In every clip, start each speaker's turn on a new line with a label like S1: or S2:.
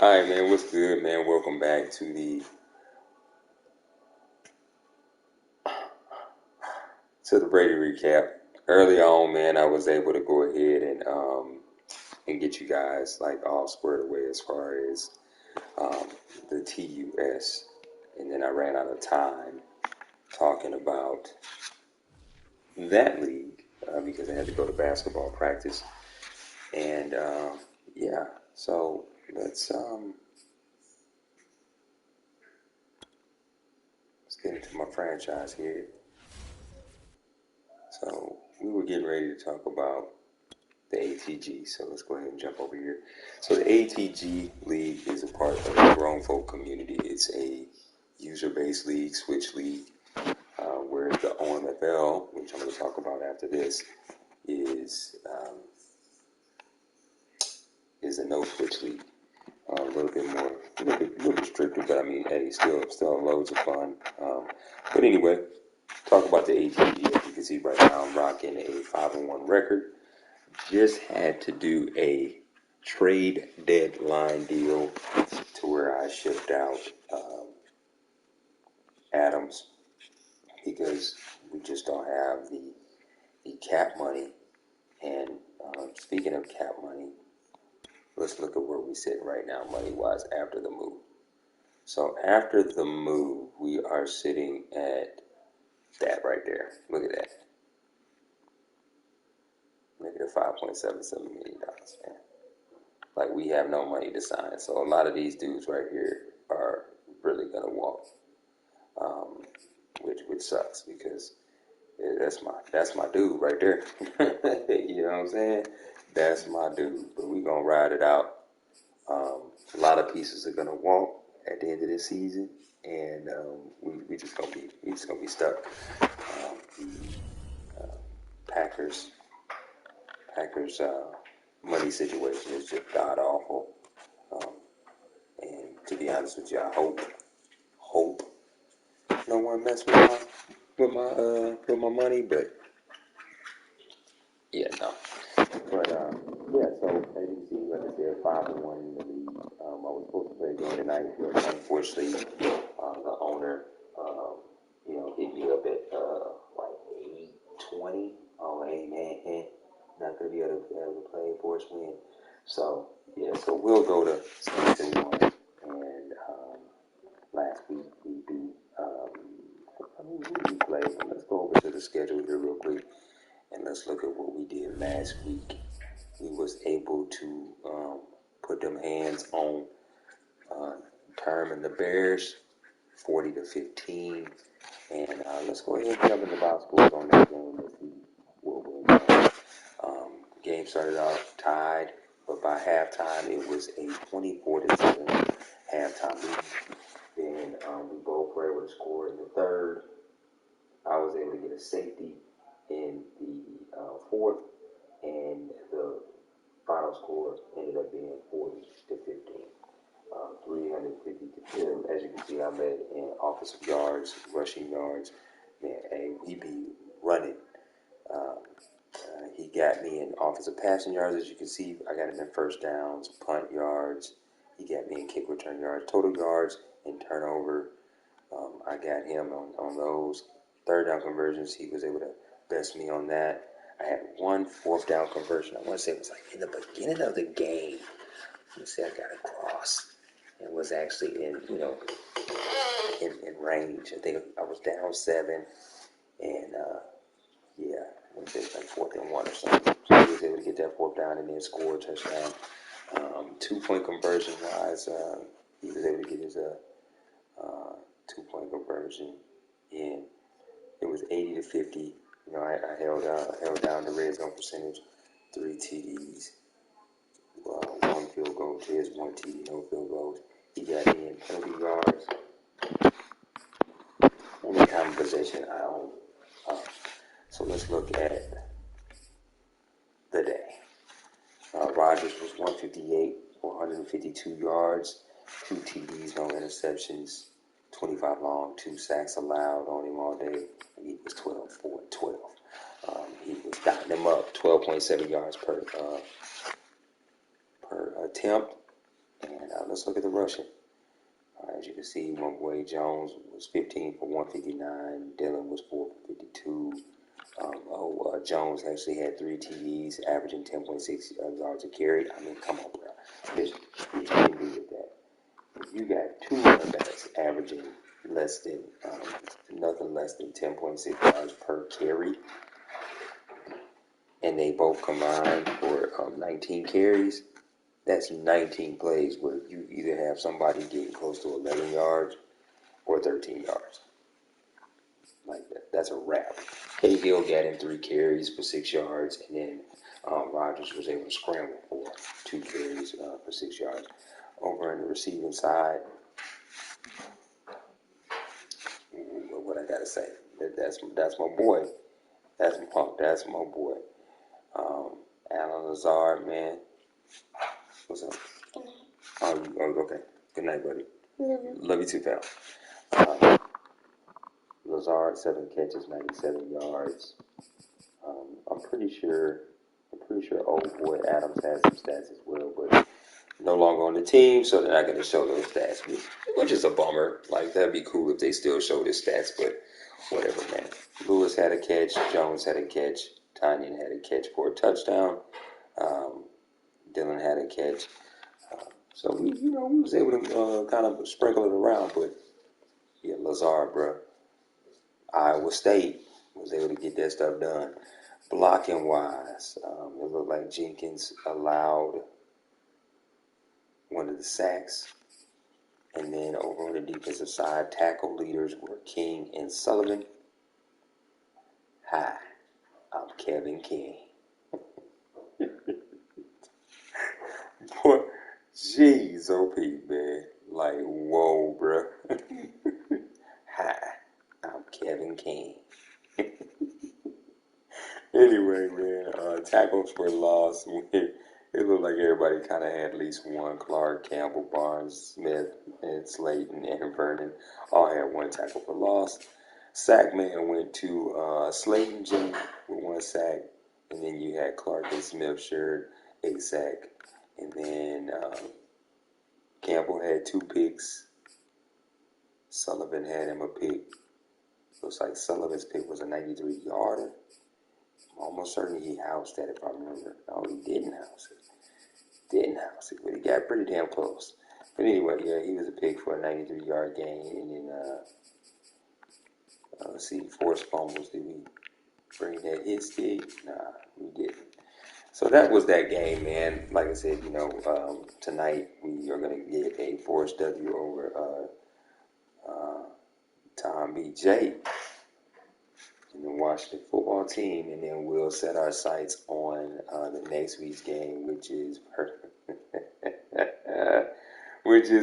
S1: All right, man. What's good, man? Welcome back to the Brady recap. Early on, man, I was able to go ahead and get you guys like all squared away as far as um, the TUS, and then I ran out of time talking about that league because I had to go to basketball practice, and yeah. So let's get into my franchise here. So we were getting ready to talk about the ATG. So let's go ahead and jump over here. So the ATG League is a part of the grown folk community. It's a user-based league, switch league, where the OMFL, which I'm going to talk about after this, is is a no switch league. A little bit more, a little bit stricter, but I mean, hey, still loads of fun. But anyway, talk about the ATG. As you can see right now, I'm rocking a 5-1 record. Just had to do a trade deadline deal to where I shipped out Adams because we just don't have the cap money. And speaking of cap money, let's look at where we're sitting right now, money wise, after the move. So after the move, we are sitting at that right there. Look at that. Look at $5.77 million, man. Like, we have no money to sign. So a lot of these dudes right here are really gonna walk, which sucks because that's my dude right there. You know what I'm saying? That's my dude. But we gonna ride it out. A lot of pieces are gonna walk at the end of this season, and we just gonna be stuck. The Packers Packers money situation is just god awful. Um, and to be honest with you, I hope no one mess with my money, but yeah, no. But yeah, so as you can see, like I said, 5-1 in the league. I was supposed to play again tonight, but unfortunately, the owner, hit me up at like 8:20. Oh, hey man, not gonna be able to play for us win. So yeah, so we'll go to 6-1, and last week we beat. We played. But let's go over to the schedule here real quick, and let's look at what we did last week. We was able to put them hands on Term and the Bears, 40-15, and let's go ahead and jump in the box scores on that game and see what went on. Game started off tied, but by halftime it was a 24-7 halftime lead. Then we both were able to score in the third. I was able to get a safety in the fourth, and the final score ended up being 40-15. 350 to 10. As you can see, I led in offensive yards, rushing yards. Man, hey, we be running. He got me in offensive passing yards. As you can see, I got him in first downs, punt yards. He got me in kick return yards, total yards, and turnover. I got him on those. Third down conversions, he was able to best me on that. I had one fourth down conversion. I want to say it was like in the beginning of the game. Let me say I got across. It was actually in range. I think I was down 7, and yeah, it was like 4th and 1 or something. So he was able to get that fourth down and then score a touchdown. 2-point conversion wise, he was able to get his 2-point conversion in. It was 80-50. I held down the red zone percentage, 3 TDs, 1 field goal to his 1 TD, no field goals. He got me in 30 yards. Any time of possession I own. So let's look at the day. Rodgers was 158 for 152 yards, 2 TDs, no interceptions, 25 long, 2 sacks allowed on him all day, and he was 12-4-12. He was dotting them up, 12.7 yards per attempt, and now let's look at the rushing. As you can see, my boy Jones was 15 for 159. Dillon was 4 for 52. Jones actually had 3 TDs, averaging 10.6 yards a carry. I mean, come on, bro. Listen, you can do with that. If you got 2 running backs averaging nothing less than 10.6 yards per carry, and they both combined for 19 carries, that's 19 plays where you either have somebody getting close to 11 yards or 13 yards. Like that. That's a wrap. Hill got in 3 carries for 6 yards, and then Rodgers was able to scramble for 2 carries for 6 yards. Over on the receiving side, what I gotta say, that's my boy. That's my boy. Alan Lazard, man. What's up? Okay. Good night, buddy. Love you too, pal. Lazard, 7 catches, 97 yards. I'm pretty sure old boy Adams has some stats as well, but no longer on the team, so they're not going to show those stats, which is a bummer. Like, that'd be cool if they still showed his stats, but whatever, man. Lewis had a catch, Jones had a catch, Tanyan had a catch for a touchdown, Dillon had a catch. So we was able to kind of sprinkle it around, but yeah, Lazard, bro. Iowa State was able to get that stuff done. Blocking wise, it looked like Jenkins allowed one of the sacks. And then over on the defensive side, tackle leaders were King and Sullivan. Hi, I'm Kevin King. Boy, jeez, OP, man. Like, whoa, bro. Hi, I'm Kevin King. Anyway, man, tackles for loss. It looked like everybody kind of had at least one. Clark, Campbell, Barnes, Smith, and Slayton, and Vernon all had 1 tackle for loss. Sack man went to Slayton Jr. with 1 sack, and then you had Clark and Smith shared a sack, and then Campbell had 2 picks. Sullivan had him a pick. Looks like Sullivan's pick was a 93-yarder. I'm almost certain he housed that, if I remember. No, he didn't house it. But he got pretty damn close. But anyway, yeah, he was a pick for a 93-yard gain. And then, let's see, forced fumbles. Did we bring that hit stick? Nah, we didn't. So that was that game, man. Like I said, tonight we are going to get a forced W over Tom B.J. and the Washington football team, and then we'll set our sights on the next week's game, which is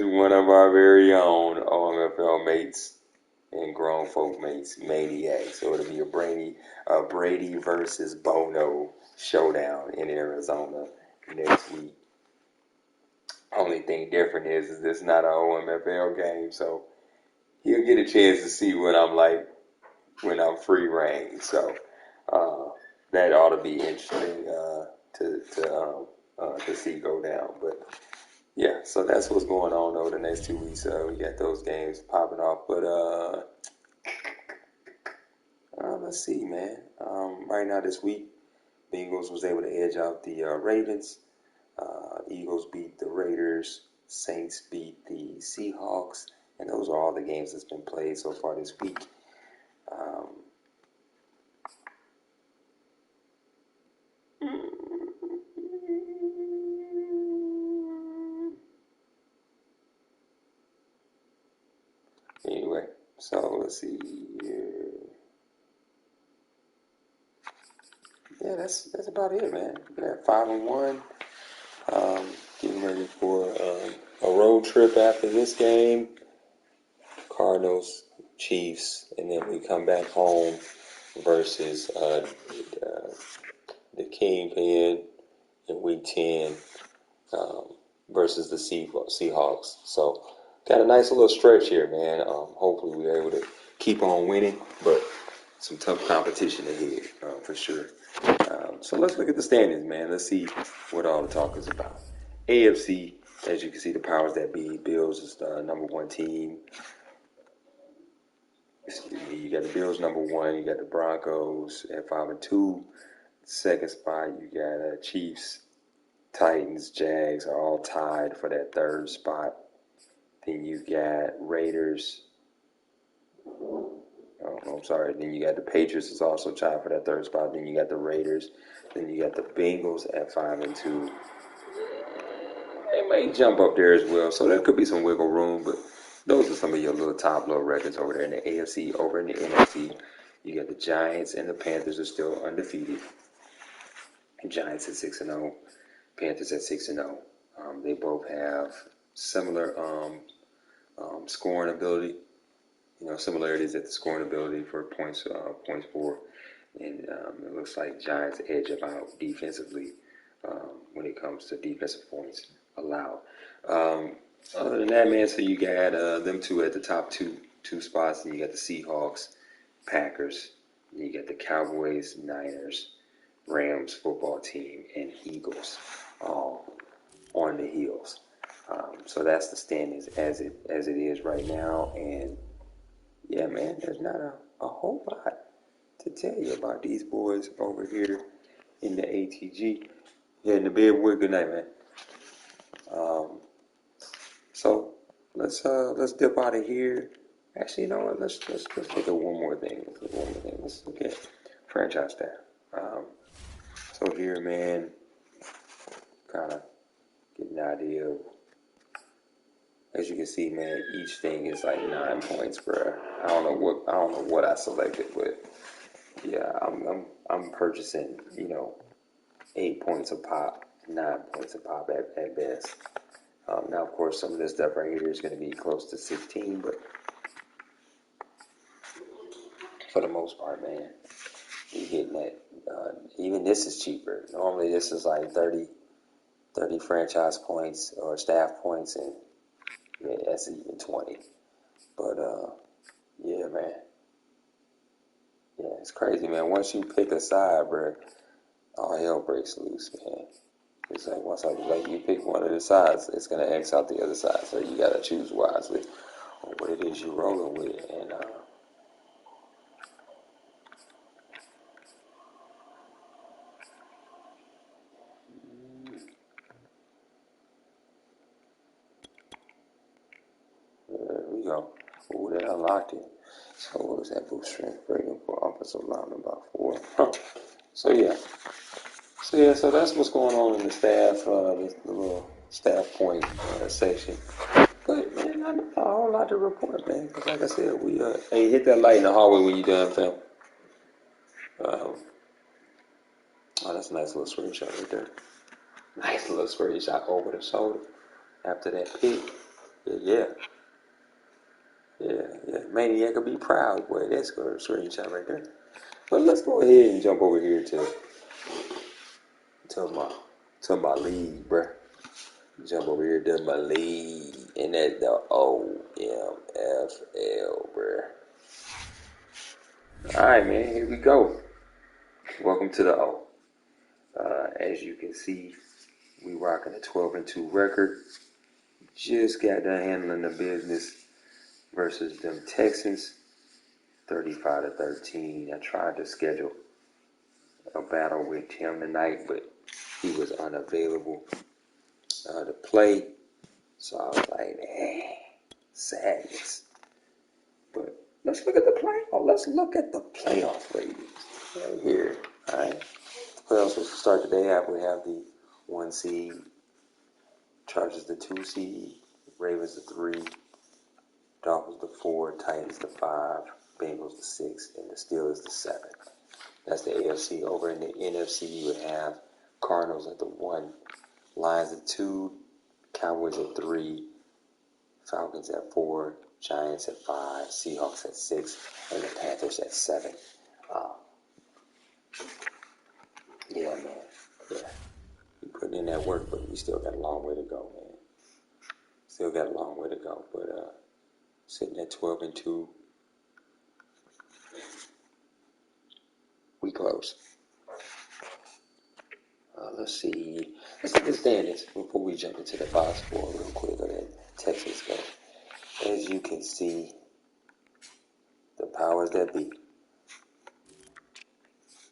S1: one of our very own OMFL mates and grown folk mates, Maniac. So it'll be a Brady versus Bono showdown in Arizona next week. Only thing different is this not an OMFL game, so he'll get a chance to see what I'm like when I'm free reign. So that ought to be interesting to see go down. But yeah, so that's what's going on over the next 2 weeks. We got those games popping off. But let's see, man. Right now this week, Bengals was able to edge out the Ravens. Eagles beat the Raiders. Saints beat the Seahawks. And those are all the games that's been played so far this week. Anyway, so let's see here. Yeah, that's about it, man. We're at 5-1. Getting ready for a road trip after this game. Cardinals, Chiefs, and then we come back home versus the Kingpin in Week 10 versus the Seahawks. So got a nice little stretch here, man. Hopefully we're able to keep on winning, but some tough competition ahead for sure. So let's look at the standings, man. Let's see what all the talk is about. AFC, As you can see, the powers that be, Bills is the number one team. Excuse me. You got the Bills number one. You got the Broncos at 5-2. Second spot, you got Chiefs, Titans, Jags are all tied for that third spot. Then you got Raiders. Oh, I'm sorry. Then you got the Patriots is also tied for that third spot. Then you got the Raiders. Then you got the Bengals at 5-2. They may jump up there as well, so there could be some wiggle room. But those are some of your little top little records over there in the AFC. Over in the NFC, you got the Giants and the Panthers are still undefeated. The Giants at 6-0, Panthers at 6-0. They both have similar scoring ability. Similarities at the scoring ability for points for, and it looks like Giants edge them out defensively when it comes to defensive points allowed. Other than that, man, so you got them two at the top two spots, and you got the Seahawks, Packers, and you got the Cowboys, Niners, Rams football team, and Eagles all on the heels. So that's the standings as it is right now, and yeah, man, there's not a whole lot to tell you about these boys over here in the ATG. Yeah, in the bed, boy. Good night, man. So let's dip out of here. Actually, you know what? Let's look at one more thing. Let's look at franchise staff. So here, man, kind of get an idea of. As you can see, man, each thing is like 9 points, bro. I don't know what I selected, but yeah, I'm purchasing 8 points a pop, 9 points a pop at best. Now, of course, some of this stuff right here is going to be close to 16, but for the most part, man, you're getting that. Even this is cheaper. Normally, this is like 30 franchise points or staff points, and yeah, that's even 20. But yeah, man. Yeah, it's crazy, man. Once you pick a side, bro, all hell breaks loose, man. It's like you pick one of the sides, it's gonna X out the other side. So you gotta choose wisely on what it is you're rolling with. And there we go. Oh, that unlocked it. So what was that boost strength rating for offensive lineman? About 4. Huh. So yeah. So that's what's going on in the staff, the little staff point section. But man, not a whole lot to report, man. Because like I said, we hey, hit that light in the hallway when you done, fam. Oh, that's a nice little screenshot right there. Nice little screenshot over the shoulder after that pick. Yeah. Maniac will be proud, boy. That's a screenshot right there. But let's go ahead and jump over here to my league, bruh. Jump over here to my league, and that's the OMFL, bruh. All right, man. Here we go. Welcome to the O. As you can see, we rocking a 12-2 record. Just got done handling the business versus them Texans, 35-13. I tried to schedule a battle with him tonight, but he was unavailable to play. So I was like, sadness. But let's look at the playoff. Let's look at the playoff ratings right here. All right. The playoffs will start today. We have the 1 seed, Chargers the 2 seed, Ravens the 3, Dolphins the 4, Titans the 5, Bengals the 6, and the Steelers the 7. That's the AFC. Over in the NFC, you would have Cardinals at the 1, Lions at 2, Cowboys at 3, Falcons at 4, Giants at 5, Seahawks at 6, and the Panthers at 7. Yeah, man. Yeah. We putting in that work, but we still got a long way to go, man. Still got a long way to go. But sitting at 12-2, we close. Let's see. Let's look at the standings before we jump into the box score real quick of that Texas game. As you can see, the powers that be,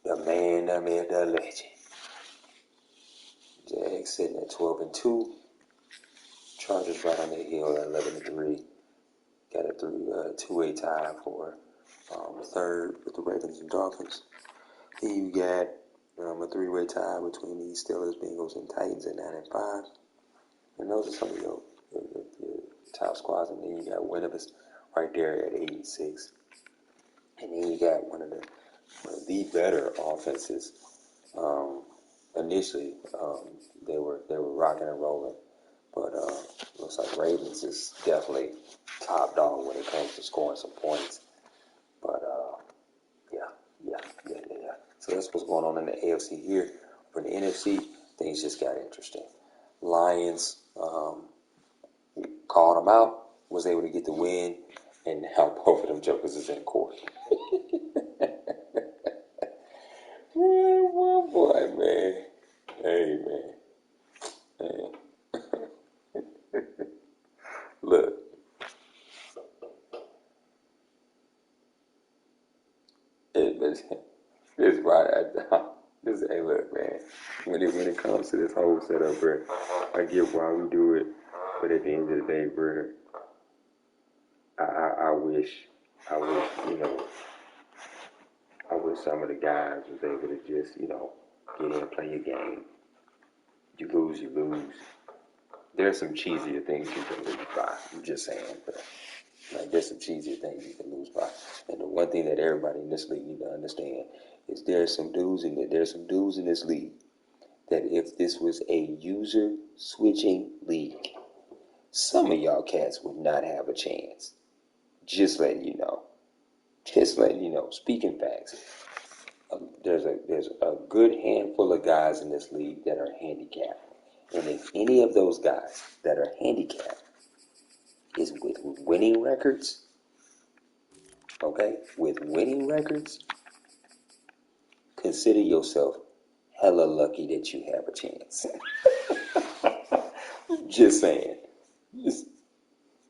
S1: the man, the myth, the legend. Jags sitting at 12-2. Chargers right on their heel at 11-3. Got a 2-way tie for third with the Ravens and Dolphins. Then you got a 3-way tie between the Steelers, Bengals, and Titans at 9-5. And those are some of your top squads. And then you got Winnipeg right there at 8-6. And then you got one of the better offenses. Initially, they were rocking and rolling, but looks like Ravens is definitely top dog when it comes to scoring some points. But yeah. So that's what's going on in the AFC here. For the NFC, things just got interesting. Lions called them out, was able to get the win, and now both of them jokers is in court. Man, one boy, man. Hey, man. Look. It's right. Hey, look, man. When it comes to this whole setup, bro, I get why we do it, but at the end of the day, bro, I wish, I wish some of the guys was able to just, get in and play your game. You lose, you lose. There's some cheesier things you can lose by. I'm just saying, bro. Like, there's some cheesier things you can lose by. And the one thing that everybody in this league need to understand is there's some dudes in this league that if this was a user switching league, some of y'all cats would not have a chance. Just letting you know. Speaking facts. There's a good handful of guys in this league that are handicapped. And if any of those guys that are handicapped is with winning records, consider yourself hella lucky that you have a chance. Just saying.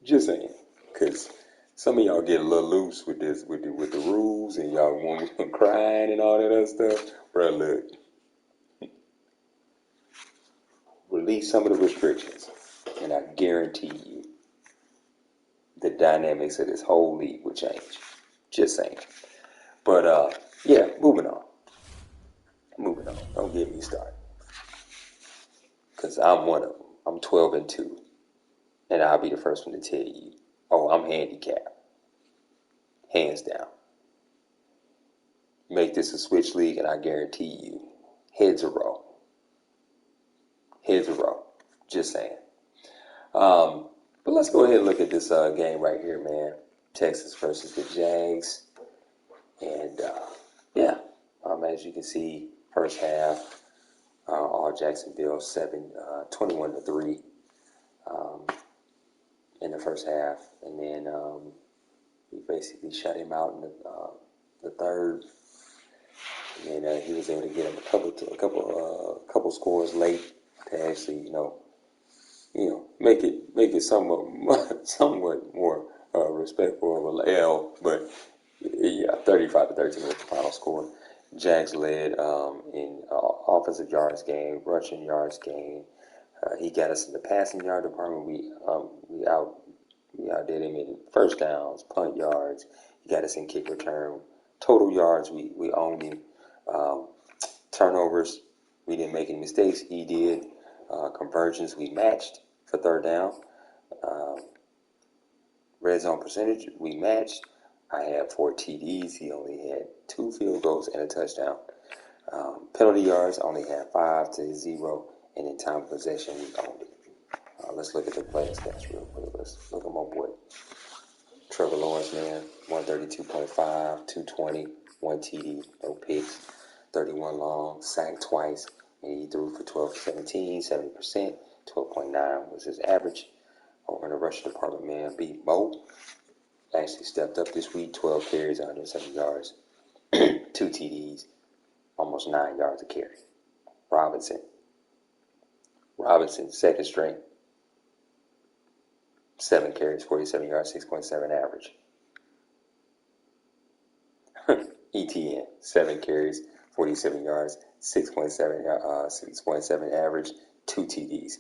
S1: Just saying. Because some of y'all get a little loose with this, with the rules, and y'all want crying and all that other stuff. Bro, look. Release some of the restrictions, and I guarantee you the dynamics of this whole league will change. Just saying. But, yeah, moving on. Don't get me started. Because I'm one of them. I'm 12-2. And I'll be the first one to tell you, I'm handicapped. Hands down. Make this a switch league, and I guarantee you, heads a roll. Just saying. But let's go ahead and look at this game right here, man. Texas versus the Jags. And, as you can see, first half, all Jacksonville 21-3 in the first half. And then we basically shut him out in the third. And he was able to get him a couple scores late to actually, make it somewhat more respectful of a L. But yeah, 35-13 was the final score. Jags led in offensive yards gained, rushing yards gained. He got us in the passing yard department. We outdid him in first downs, punt yards. He got us in kick return. Total yards, we owned him. Turnovers, we didn't make any mistakes. He did. Conversions, we matched for third down. Red zone percentage, we matched. I had 4 TDs. He only had 2 field goals and a touchdown. Penalty yards, only had 5-0. And in time of possession, we owned it. Let's look at the play stats real quick. Let's look at my boy. Trevor Lawrence, man, 132.5, 220, 1 TD, no picks, 31 long, sacked twice, and he threw for 12-17, 70%, 12.9 was his average. Over in the rushing department, man, beat Mo. Actually stepped up this week, 12 carries, 107 yards, 2 TDs, almost 9 yards a carry. Robinson, Robinson, second string, 7 carries, 47 yards, 6.7 average. ETN, 7 carries, 47 yards, 6.7 average, 2 TDs.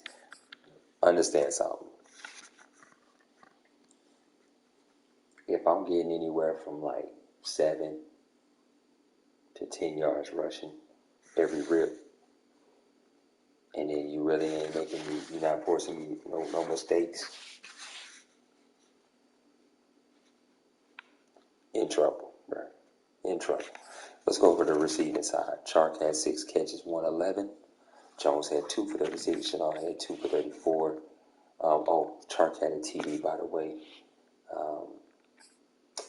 S1: Understand something. If I'm getting anywhere from like 7 to 10 yards rushing every rip, and then you really ain't making me, you're not forcing me no mistakes, in trouble, bro. In trouble. Let's go over the receiving side. Chark had 6 catches, 111. Jones had 2 for 36. Chanel had 2 for 34. Chark had a TD, by the way.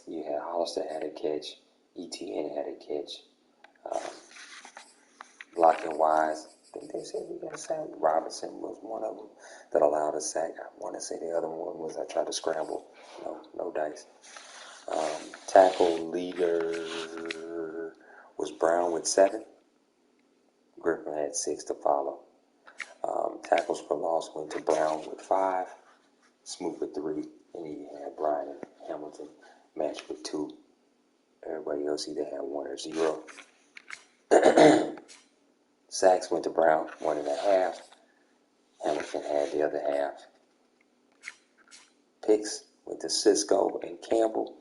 S1: You had Hollister had a catch. ETN had a catch. Blocking wise, I think they said we got a sack. Robinson was one of them that allowed a sack. I want to say the other one was I tried to scramble. No dice. Tackle leader was Brown with 7. Griffin had 6 to follow. Tackles per loss went to Brown with 5. Smoot with 3. And he had Brian and Hamilton matched with 2. Everybody else either had 1 or 0. Sacks went to Brown, 1.5. Hamilton had the other half. Picks went to Cisco and Campbell.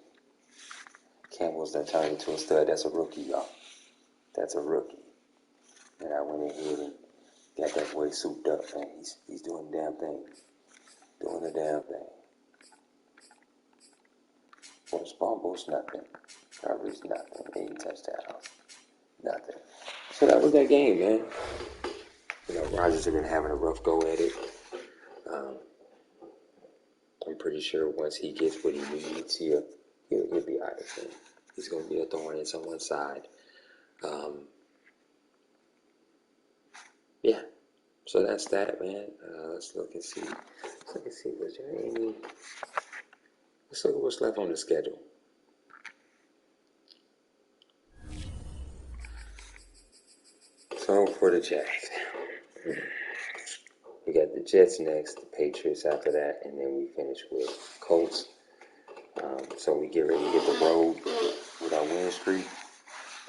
S1: Campbell's done turned into a stud. That's a rookie, y'all. That's a rookie. And I went ahead and got that boy souped up, man. He's doing the damn thing. Doing the damn thing. Force fumbles, nothing. Garbage, nothing. 8 touchdowns, nothing. So that was that game, man. Rodgers has been having a rough go at it. I'm pretty sure once he gets what he needs, he'll be all right. He's going to be a thorn in someone's side. Yeah. So that's that, man. Let's look and see. Was there any? Let's look at what's left on the schedule. So for the Jags, we got the Jets next, the Patriots after that, and then we finish with Colts. So we get ready to hit the road with our win streak,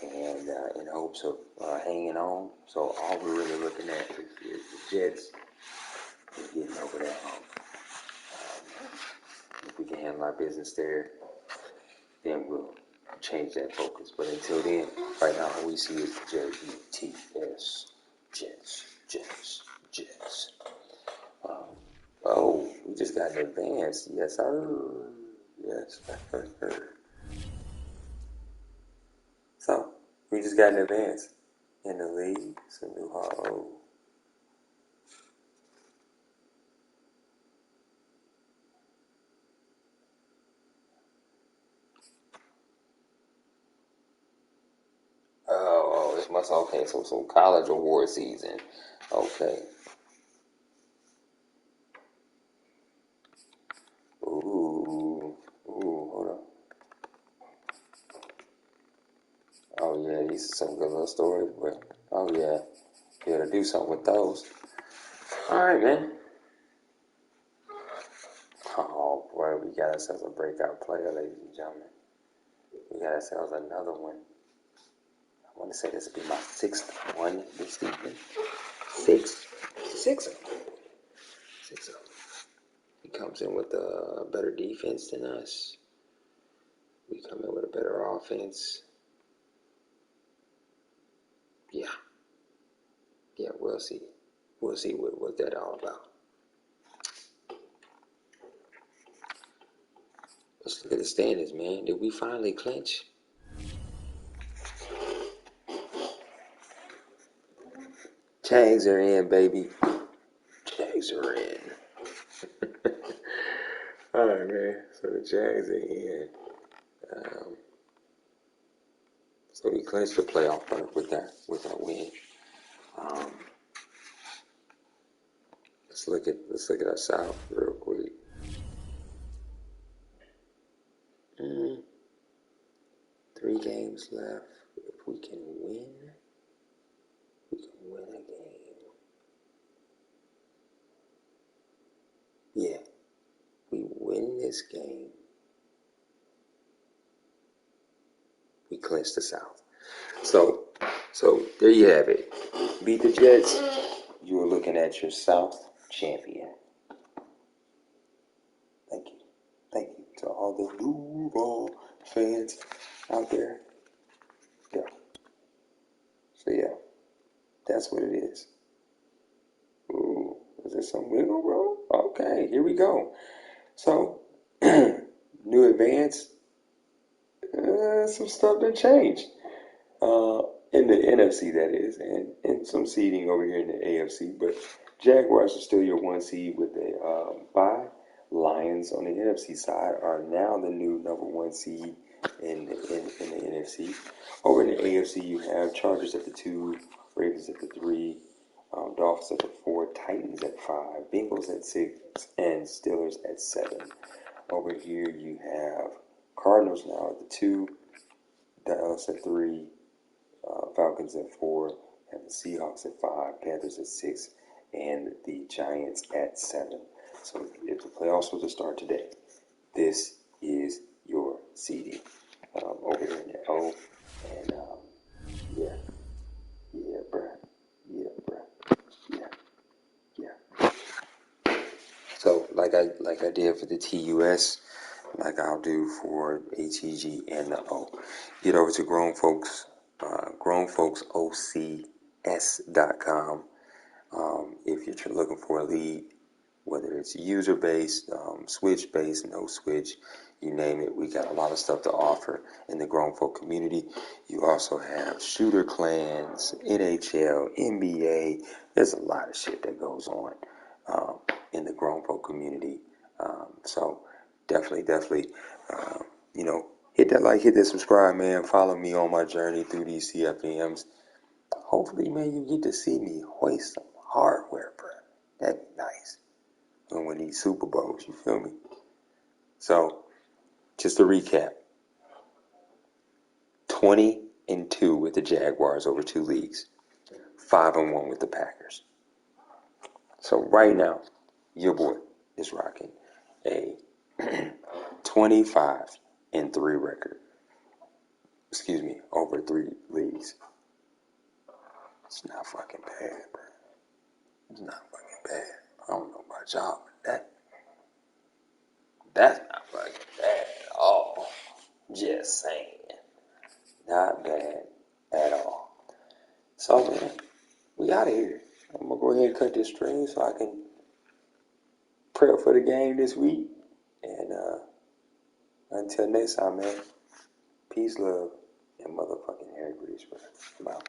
S1: and in hopes of hanging on. So all we're really looking at is the Jets and getting over that hump. If we can handle our business there, then we'll change that focus. But until then, right now all we see is Jets. Jets. We just got an advance. Yes, sir. Yes, sir. So, we just got an advance in the league. It's a new hall. This must okay. So some college award season. Okay. Ooh, hold on. Oh yeah, these are some good little stories. But oh yeah, you gotta do something with those. All right, man. Oh boy, we got ourselves a breakout player, ladies and gentlemen. We got ourselves another one. I want to say this will be my 6th one this season. 6 of them. He comes in with a better defense than us. We come in with a better offense. Yeah, we'll see. We'll see what that's all about. Let's look at the standings, man. Did we finally clinch? Jags are in, baby. Jags are in. All right, man. So the Jags are in. So we clinched the playoff berth with that win. Let's look at our South real quick. 3 games left. If we can win a game. yeah, we win this game, we clinch the South. So there you have it. Beat the Jets, you are looking at your South champion. Thank you. Thank you to all the Duval fans out there. Yeah. So yeah, that's what it is. Ooh, is there some wiggle room? Okay, here we go. So, new advance, some stuff done changed. In the NFC, that is, and some seeding over here in the AFC. But Jaguars are still your one seed with a bye. Lions on the NFC side are now the new number one seed in the NFC. Over in the AFC, you have Chargers at the 2, Ravens at the 3, Dolphins at the 4, Titans at 5, Bengals at 6, and Steelers at 7. Over here, you have Cardinals now at the 2, Dallas at 3, Falcons at 4, and the Seahawks at 5, Panthers at 6, and the Giants at 7. So if the playoffs were to start today, this is your seeding over here in the O. And yeah, bruh. Yeah, bruh. Yeah. So like I did for the TUS, like I'll do for ATG and the O. Get over to grownfolksocs.com. If you're looking for a lead, whether it's user-based, switch-based, no switch, you name it, we got a lot of stuff to offer in the grown folk community. You also have shooter clans, NHL, NBA. There's a lot of shit that goes on in the grown folk community. So definitely, hit that like, hit that subscribe, man. Follow me on my journey through these CFMs. Hopefully, man, you get to see me hoist some hardware, bro. That'd be nice. And with these Super Bowls, you feel me? So, just to recap, 20-2 with the Jaguars over 2 leagues, 5-1 with the Packers. So right now, your boy is rocking a 25-3 record. Excuse me, over 3 leagues. It's not fucking bad, bro. It's not fucking bad. I don't know about y'all, but that's not fucking bad at all. Just saying. Not bad at all. So, man, we out of here. I'm going to go ahead and cut this stream so I can prep for the game this week. And until next time, man, peace, love, and motherfucking hair grease, bro. I'm out.